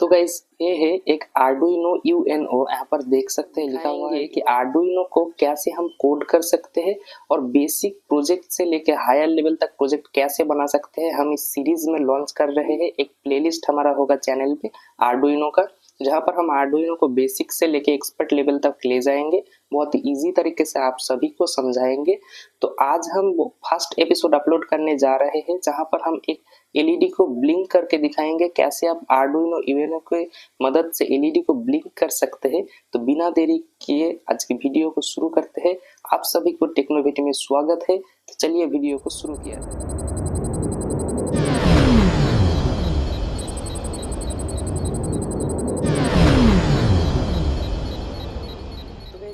तो गाइस ये है एक आर्डुइनो यूएनओ। यहाँ पर देख सकते हैं लिखा हुआ है कि आर्डुइनो को कैसे हम कोड कर सकते हैं और बेसिक प्रोजेक्ट से लेके हायर लेवल तक प्रोजेक्ट कैसे बना सकते हैं। हम इस सीरीज में लॉन्च कर रहे हैं। एक प्लेलिस्ट हमारा होगा चैनल पे आर्डुइनो का, जहाँ पर हम आर्डुइनो को बेसिक से लेके एक्सपर्ट लेवल तक ले जाएंगे, बहुत ही इजी तरीके से आप सभी को समझाएंगे। तो आज हम वो फर्स्ट एपिसोड अपलोड करने जा रहे हैं, जहाँ पर हम एक एलईडी को ब्लिंक करके दिखाएंगे कैसे आप आर्डुइनो यूएनओ की मदद से एलईडी को ब्लिंक कर सकते हैं। तो बिना देरी किए आज की वीडियो को शुरू करते हैं। आप सभी को टेक्नोविटी में स्वागत है। तो चलिए वीडियो को शुरू किया जाए।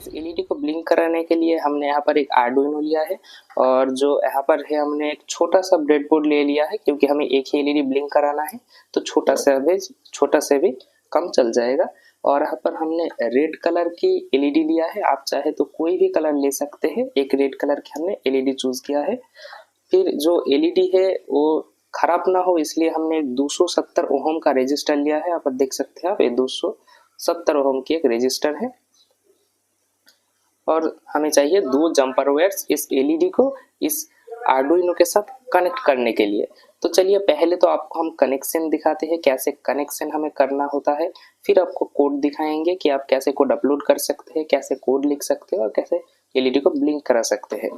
एलईडी को ब्लिंक कराने के लिए हमने यहाँ पर एक आर्डुइनो लिया है और जो यहाँ पर है हमने एक छोटा सा ब्रेडबोर्ड ले लिया है, क्योंकि हमें एक ही एलईडी ब्लिंक कराना है तो छोटा से भी कम चल जाएगा। और यहाँ पर हमने रेड कलर की एलईडी लिया है, आप चाहे तो कोई भी कलर ले सकते हैं। एक रेड कलर की हमने एलईडी चूज किया है। फिर जो एलईडी है वो खराब ना हो इसलिए हमने एक 270 ओम का रजिस्टर लिया है। आप देख सकते हैं, आप ये 270 ओम की एक रजिस्टर है और हमें चाहिए 2 जंपर वायर्स इस एलईडी को इस आर्डुइनो के साथ कनेक्ट करने के लिए। तो चलिए पहले तो आपको हम कनेक्शन दिखाते हैं, कैसे कनेक्शन हमें करना होता है। फिर आपको कोड दिखाएंगे कि आप कैसे कोड अपलोड कर सकते हैं, कैसे कोड लिख सकते हैं और कैसे एलईडी को ब्लिंक करा सकते हैं।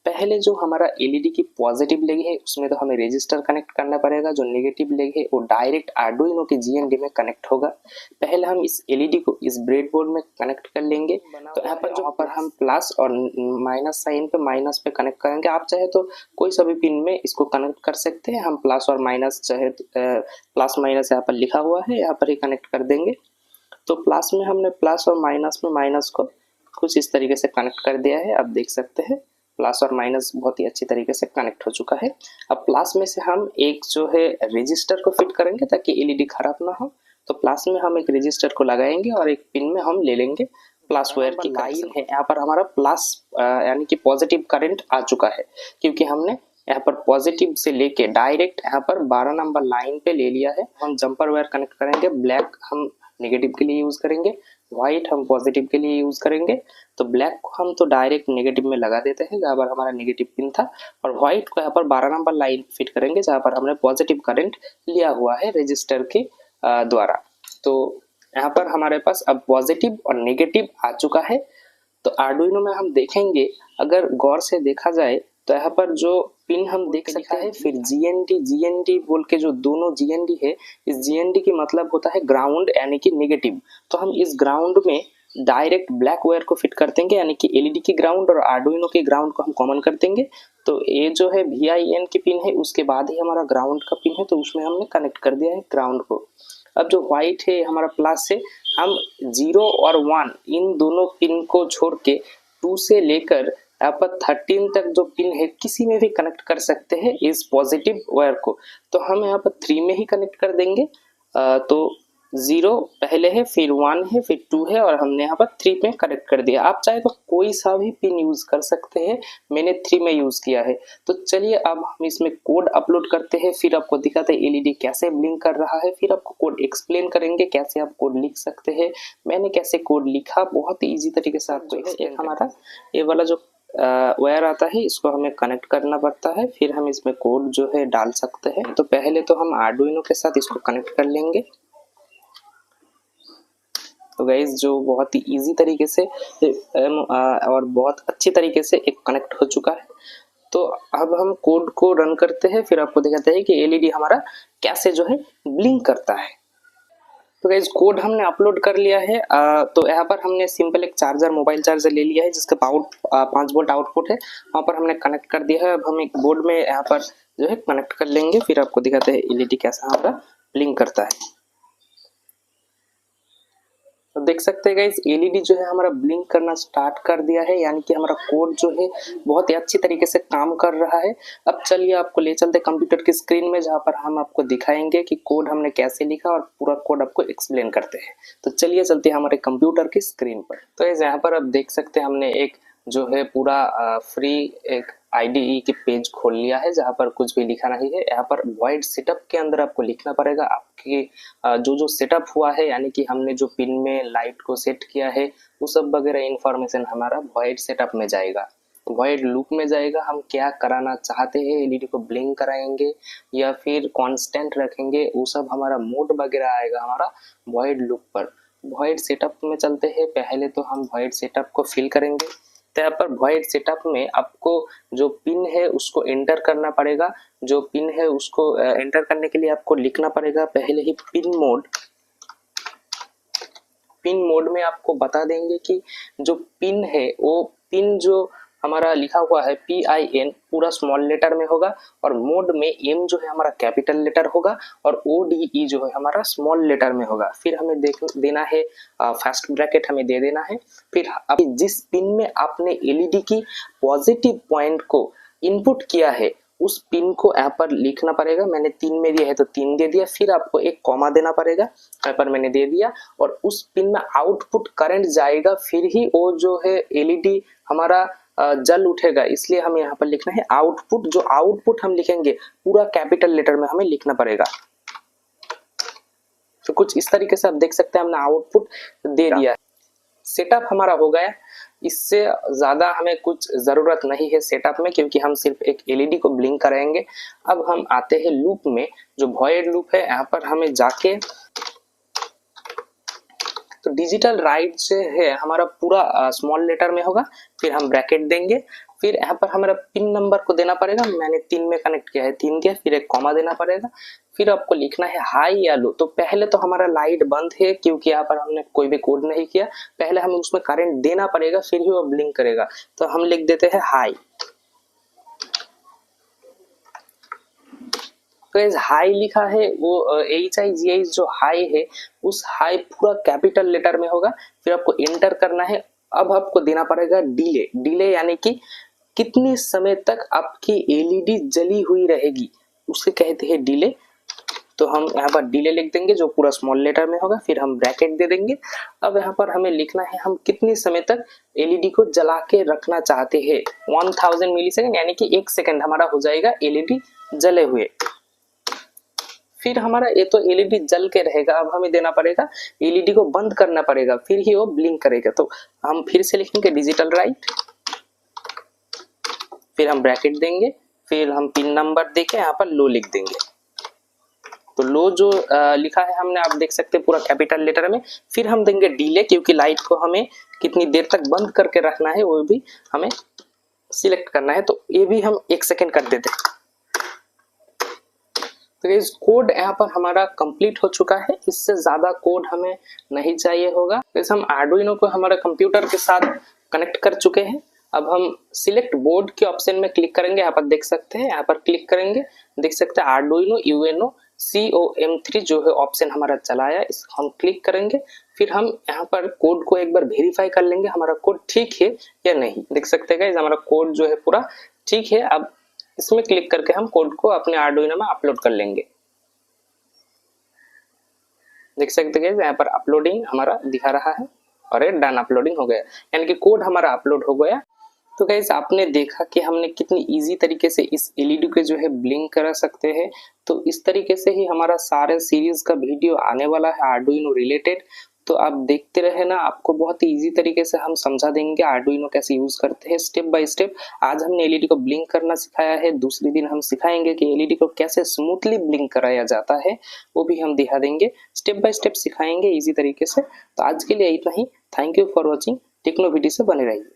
पहले जो हमारा एलईडी की पॉजिटिव लेग है उसमें तो हमें रजिस्टर कनेक्ट करना पड़ेगा। जो नेगेटिव लेग है वो डायरेक्ट आर्डुइनो के जीएनडी में कनेक्ट होगा। पहले हम इस एलईडी को इस ब्रेडबोर्ड में कनेक्ट कर लेंगे। तो यहाँ पर हम प्लस और माइनस साइन पे माइनस पे कनेक्ट करेंगे। आप चाहे तो कोई सभी पिन में इसको कनेक्ट कर सकते हैं। हम प्लस और माइनस चाहे प्लस माइनस यहाँ पर लिखा हुआ है, यहाँ पर ही कनेक्ट कर देंगे। तो प्लस में हमने प्लस और माइनस में माइनस को कुछ इस तरीके से कनेक्ट कर दिया है। आप देख सकते हैं प्लस और माइनस बहुत ही अच्छी तरीके से कनेक्ट हो चुका है। अब प्लस में से हम एक जो है रजिस्टर को फिट करेंगे ताकि एलईडी खराब ना हो। तो प्लस में हम एक रजिस्टर को लगाएंगे और एक पिन में हम ले लेंगे प्लस वायर की लाइन है। यहाँ पर हमारा प्लस यानी कि पॉजिटिव करंट आ चुका है, क्योंकि हमने यहाँ पर पॉजिटिव से लेके डायरेक्ट यहाँ पर 12 नंबर लाइन पे ले लिया है। हम जंपर वायर कनेक्ट करेंगे। ब्लैक हम नेगेटिव के लिए यूज करेंगे, व्हाइट हम पॉजिटिव के लिए यूज करेंगे। तो ब्लैक को हम तो डायरेक्ट नेगेटिव में लगा देते हैं जहाँ पर हमारा नेगेटिव पिन था, और व्हाइट को यहाँ पर 12 नंबर लाइन फिट करेंगे जहाँ पर हमने पॉजिटिव करंट लिया हुआ है रजिस्टर के द्वारा। तो यहाँ पर हमारे पास अब पॉजिटिव और नेगेटिव आ चुका है। तो आर्डुइनो में हम देखेंगे, अगर गौर से देखा जाए तो यहाँ पर जो पिन हम देख सकते हैं, फिर जीएनडी बोल के जो दोनों जीएनडी है, इस जीएनडी की मतलब होता है ग्राउंड यानी कि नेगेटिव। तो हम इस ग्राउंड में डायरेक्ट ब्लैक वायर को फिट कर देंगे, यानी कि एलईडी की ग्राउंड और आर्डुइनो के ग्राउंड को हम कॉमन कर देंगे। तो ये जो है VIN की पिन है, उसके बाद ही हमारा ग्राउंड का पिन है, तो उसमें हमने कनेक्ट कर दिया है ग्राउंड को। अब जो व्हाइट है हमारा प्लस है, हम 0 और 1 इन दोनों पिन को छोड़ के 2 से लेकर यहाँ पर 13 तक जो पिन है किसी में भी कनेक्ट कर सकते हैं इस पॉजिटिव वायर को। तो हम यहाँ पर 3 में ही कनेक्ट कर देंगे। तो 0 पहले है, फिर 1 है, फिर 2 है और हमने यहाँ पर 3 में कनेक्ट कर दिया। आप चाहे तो कोई सा भी पिन यूज कर सकते हैं, मैंने 3 में यूज किया है। तो चलिए अब हम इसमें कोड अपलोड करते हैं, फिर आपको दिखाते हैं एलईडी कैसे ब्लिंक कर रहा है। फिर आपको कोड एक्सप्लेन करेंगे कैसे आप कोड लिख सकते हैं। मैंने कैसे कोड लिखा बहुत ही ईजी तरीके से आपको एक्सप्लेन। हमारा ये वाला जो वायर आता है इसको हमें कनेक्ट करना पड़ता है, फिर हम इसमें कोड जो है डाल सकते हैं। तो पहले तो हम आर्डुइनो के साथ इसको कनेक्ट कर लेंगे। तो गाइस जो बहुत ही इजी तरीके से और बहुत अच्छी तरीके से एक कनेक्ट हो चुका है। तो अब हम कोड को रन करते हैं, फिर आपको दिखाते हैं कि एलईडी हमारा कैसे जो है ब्लिंक करता है। तो गाइस कोड हमने अपलोड कर लिया है। तो यहाँ पर हमने सिंपल एक चार्जर, मोबाइल चार्जर ले लिया है जिसका 5 वोल्ट आउटपुट है, वहाँ पर हमने कनेक्ट कर दिया है। अब हम एक बोर्ड में यहाँ पर जो है कनेक्ट कर लेंगे, फिर आपको दिखाते हैं एलईडी कैसा हमारा ब्लिंक करता है। तो देख सकते हैं गाइस एलईडी जो है हमारा ब्लिंक करना स्टार्ट कर दिया है, यानी कि हमारा कोड जो है बहुत ही अच्छी तरीके से काम कर रहा है। अब चलिए आपको ले चलते कंप्यूटर की स्क्रीन में, जहां पर हम आपको दिखाएंगे कि कोड हमने कैसे लिखा और पूरा कोड आपको एक्सप्लेन करते हैं। तो चलिए चलते हैं हमारे कंप्यूटर की स्क्रीन पर। तो यहाँ पर आप देख सकते हैं हमने एक जो है पूरा फ्री एक IDE के पेज खोल लिया है जहाँ पर कुछ भी लिखा नहीं है। यहाँ पर void setup के अंदर आपको लिखना पड़ेगा आपके जो सेटअप हुआ है, यानी कि हमने जो पिन में लाइट को सेट किया है वो सब वगैरह इंफॉर्मेशन हमारा void setup में जाएगा, void लूप में जाएगा। हम क्या कराना चाहते हैं, LED को ब्लिंक कराएंगे या फिर कांस्टेंट रखेंगे, वो सब हमारा मोड वगैरह आएगा हमारा void लूप पर। void सेटअप में चलते हैं। पहले तो हम void सेटअप को फिल करेंगे। तो यहाँ पर void सेटअप में आपको जो पिन है उसको एंटर करना पड़ेगा। जो पिन है उसको एंटर करने के लिए आपको लिखना पड़ेगा पहले ही पिन मोड में आपको बता देंगे कि जो पिन है वो पिन जो हमारा लिखा हुआ है PIN पूरा स्मॉल लेटर में होगा और मोड में M जो है हमारा कैपिटल लेटर होगा और ODE जो है हमारा स्मॉल लेटर में होगा। फिर हमें देना है फर्स्ट ब्रैकेट हमें दे देना है। फिर जिस पिन में आपने LED की पॉजिटिव पॉइंट को इनपुट किया है उस पिन को यहाँ पर लिखना पड़ेगा। मैंने 3 में दिया है तो 3 दे दिया। फिर आपको एक कॉमा देना पड़ेगा, यहाँ पर मैंने दे दिया। और उस पिन में आउटपुट करंट जाएगा, फिर ही वो जो है LED हमारा जल उठेगा। इसलिए हमें यहाँ पर लिखना है आउटपुट। जो आउटपुट हम लिखेंगे पूरा कैपिटल लेटर में हमें लिखना पड़ेगा। तो कुछ इस तरीके से आप देख सकते हैं हमने आउटपुट दे दिया है। सेटअप हमारा हो गया। इससे ज़्यादा हमें कुछ ज़रूरत नहीं है सेटअप में, क्योंकि हम सिर्फ एक LED को ब्लिंक कराएंगे। अब हम आते हैं लूप में। जो void लूप है यहाँ पर हमें जाके तो डिजिटल राइट से है हमारा पूरा स्मॉल लेटर में होगा। फिर हम ब्रैकेट देंगे। फिर यहाँ पर हमारा पिन नंबर को देना पड़ेगा। मैंने 3 में कनेक्ट किया है, 3 दिया। फिर एक कॉमा देना पड़ेगा। फिर आपको लिखना है हाई या लो। तो पहले तो हमारा लाइट बंद है क्योंकि यहाँ पर हमने कोई भी कोड नहीं किया। पहले हमें उसमें करंट देना पड़ेगा, फिर ही वो ब्लिंक करेगा। तो हम लिख देते हैं हाई। तो हाई लिखा है वो HIGH जो हाई है उस हाई पूरा कैपिटल लेटर में होगा। फिर आपको एंटर करना है। अब आपको देना पड़ेगा डिले यानी कि कितनी समय तक आपकी LED जली हुई रहेगी, उसे कहते हैं डिले। तो हम यहाँ पर डिले लिख देंगे जो पूरा स्मॉल लेटर में होगा। फिर हम ब्रैकेट दे देंगे। अब यहाँ पर हमें लिखना है हम कितनी समय तक LED को जला के रखना चाहते हैं। 1000 मिलीसेकंड यानी कि 1 सेकंड हमारा हो जाएगा LED जले हुए। फिर हमारा ये तो LED जल के रहेगा। अब हमें देना पड़ेगा LED को बंद करना पड़ेगा, फिर ही वो ब्लिंक करेगा। तो हम फिर से लिखेंगे डिजिटल राइट। फिर हम ब्रैकेट देंगे। फिर हम पिन नंबर देके यहाँ पर लो लिख देंगे। तो लो जो लिखा है हमने, आप देख सकते हैं पूरा कैपिटल लेटर में। फिर हम देंगे डिले, क्योंकि लाइट को हमें कितनी देर तक बंद करके रखना है वो भी हमें सिलेक्ट करना है। तो ये भी हम 1 सेकेंड कर देते हैं। तो इस कोड यहाँ पर हमारा कंप्लीट हो चुका है। इससे ज्यादा कोड हमें नहीं चाहिए होगा। जैसे हम आर्डुइनो को हमारे कंप्यूटर के साथ कनेक्ट कर चुके हैं। अब हम सिलेक्ट बोर्ड के ऑप्शन में क्लिक करेंगे। यहाँ पर देख सकते हैं, यहाँ पर क्लिक करेंगे, देख सकते हैं आर्डुइनो UNO COM3 जो है ऑप्शन हमारा चलाया। इसको हम क्लिक करेंगे। फिर हम यहाँ पर कोड को एक बार वेरीफाई कर लेंगे हमारा कोड ठीक है या नहीं। देख सकते हैं गाइस हमारा कोड जो है पूरा ठीक है। अब इसमें क्लिक करके हम कोड को अपने आर्डुइनो में अपलोड कर लेंगे। देख सकते हैं यहाँ पर अपलोडिंग हमारा दिखा रहा है और ये डन अपलोडिंग हो गया, यानी कि कोड हमारा अपलोड हो गया। तो गाइस आपने देखा कि हमने कितनी इजी तरीके से इस LED के जो है ब्लिंक करा सकते हैं। तो इस तरीके से ही हमारा सारे सीरीज का वीडियो आने वाला है आर्डुइनो रिलेटेड। तो आप देखते रहे ना, आपको बहुत ही इजी तरीके से हम समझा देंगे आर्डुइनो कैसे यूज करते हैं स्टेप बाय स्टेप। आज हमने LED को ब्लिंक करना सिखाया है, दूसरे दिन हम सिखाएंगे कि LED को कैसे स्मूथली ब्लिंक कराया जाता है, वो भी हम दिखा देंगे। स्टेप बाय स्टेप सिखाएंगे इजी तरीके से। तो आज के लिए इतना ही। Thank you for watching. Techno video से बने रहिए।